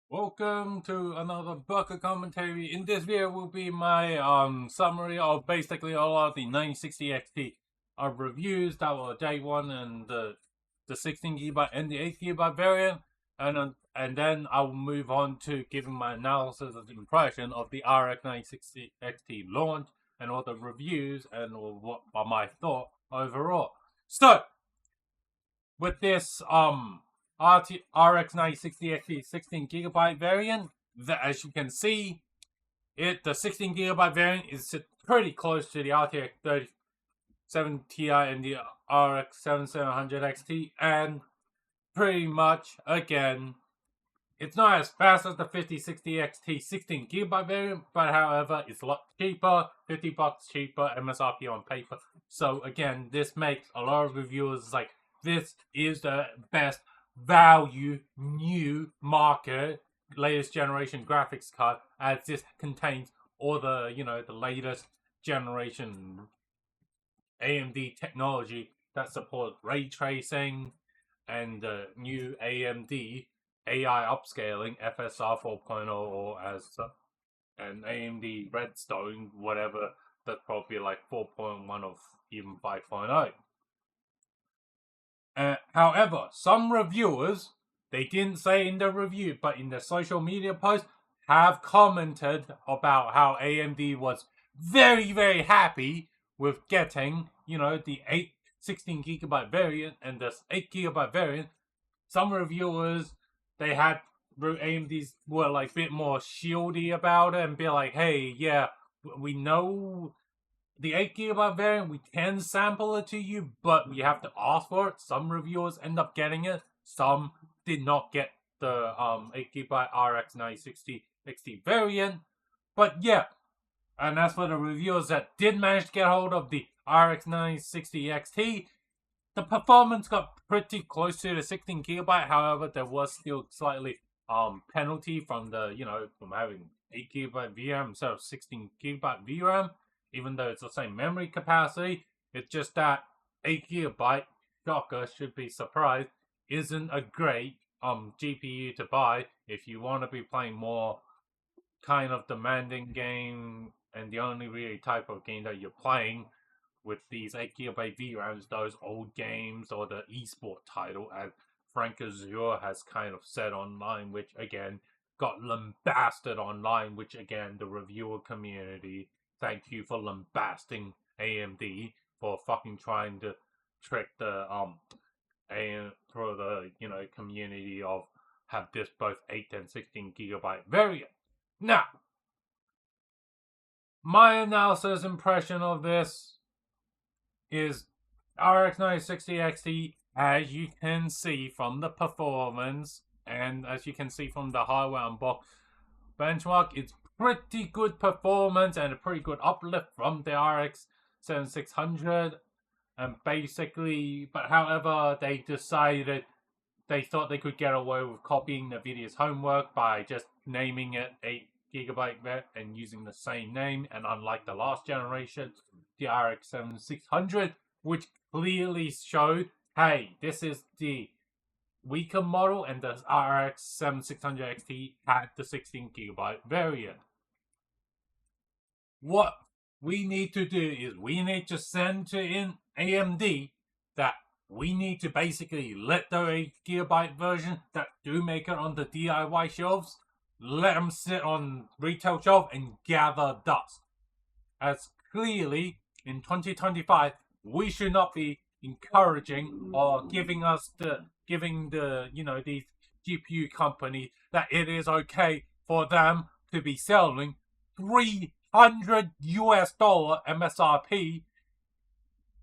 Welcome to another Baka commentary. In this video will be my summary of basically all of the 960 XT reviews that were day one and the 16GB and the 8GB variant, and then I'll move on to giving my analysis of the impression of the RX 960 XT launch and all the reviews and what are my thought overall. So with this RX 960 XT 16GB variant, as you can see, the 16GB variant is pretty close to the RTX 3070 Ti and the RX 7700 XT, and pretty much again, it's not as fast as the 5060 XT 16GB variant, but however, it's a lot cheaper, $50 cheaper MSRP on paper. So again, this makes a lot of reviewers like, this is the best value new market latest generation graphics card, as this contains all the the latest generation AMD technology that supports ray tracing and the new AMD AI upscaling FSR 4.0 or as and AMD Redstone, whatever, that's probably like 4.1 or even 5.0. However, some reviewers, they didn't say in the review, but in the social media post, have commented about how AMD was very, very happy with getting, the 16GB variant and the 8GB variant. Some reviewers, they had AMD's were like a bit more shieldy about it and be like, hey, yeah, we know the 8GB variant, we can sample it to you, but we have to ask for it. Some reviewers end up getting it. Some did not get the 8GB RX 960 XT variant. But yeah, and as for the reviewers that did manage to get hold of the RX 960 XT, the performance got pretty close to the 16GB. However, there was still slightly penalty from the from having 8GB VRAM instead of 16GB VRAM. Even though it's the same memory capacity, it's just that 8GB, shocker, should be surprised, isn't a great GPU to buy if you want to be playing more kind of demanding game, and the only really type of game that you're playing with these 8GB VRAMs, those old games or the esport title, as Frank Azure has kind of said online, which again got lambasted online, which again the reviewer community, thank you for lambasting AMD for fucking trying to trick the for the community of have this both 8 and 16GB variant. Now, my analysis impression of this is RX 960 XT, as you can see from the performance and as you can see from the hardware unbox benchmark, it's pretty good performance and a pretty good uplift from the RX 7600. And basically, but however, they decided they thought they could get away with copying NVIDIA's homework by just naming it 8GB and using the same name. And unlike the last generation, the RX 7600, which clearly showed, hey, this is the weaker model, and the RX 7600 XT had the 16GB variant. What we need to do is we need to send to in AMD that we need to basically let the 8GB version that do make it on the DIY shelves, let them sit on retail shelf and gather dust. As clearly in 2025, we should not be encouraging or giving the these GPU companies that it is okay for them to be selling $300 MSRP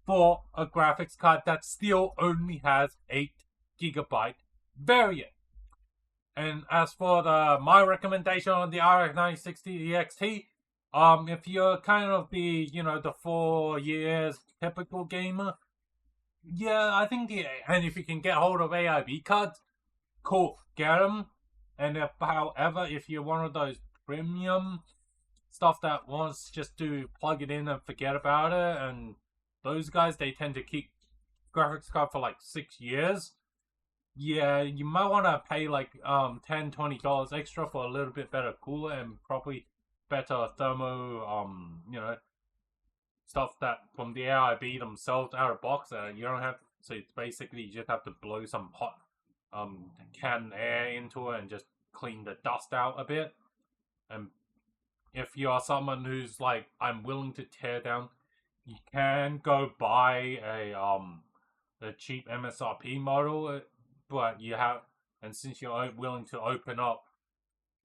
for a graphics card that still only has 8GB variant. And as for my recommendation on the RX 960 XT, if you're kind of the the 4 years typical gamer, yeah, I think and if you can get hold of AIB cards, cool, get them. And however, if you're one of those premium stuff that wants just to plug it in and forget about it, and those guys, they tend to keep graphics card for like 6 years, Yeah, you might want to pay like $10-20 extra for a little bit better cooler and probably better thermo stuff that from the AIB themselves out of box. You don't have so it's basically you just have to blow some hot canned air into it and just clean the dust out a bit. And if you are someone who's like I'm willing to tear down, you can go buy a cheap MSRP model, but you have and since you're willing to open up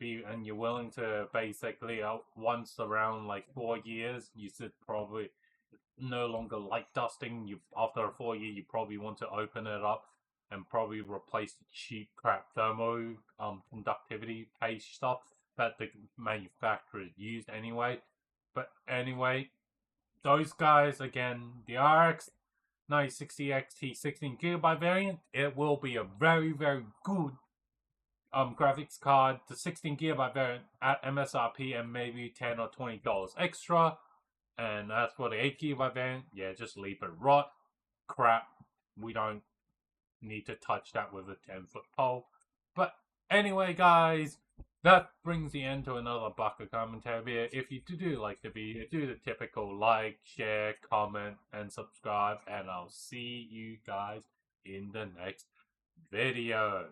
and you're willing to basically once around like 4 years, you should probably no longer light dusting. You after a 4 year, you probably want to open it up and probably replace the cheap crap thermo conductivity paste stuff that the manufacturers used anyway. But anyway, those guys again, the RX 960 XT 16GB variant, it will be a very good graphics card. The 16GB variant at MSRP and maybe $10 or $20 extra. And as for the 8GB variant, yeah, just leave it rot. Crap. We don't need to touch that with a 10-foot pole. But anyway, guys, that brings the end to another Baka commentary video. If you do like the video, do the typical like, share, comment, and subscribe. And I'll see you guys in the next video.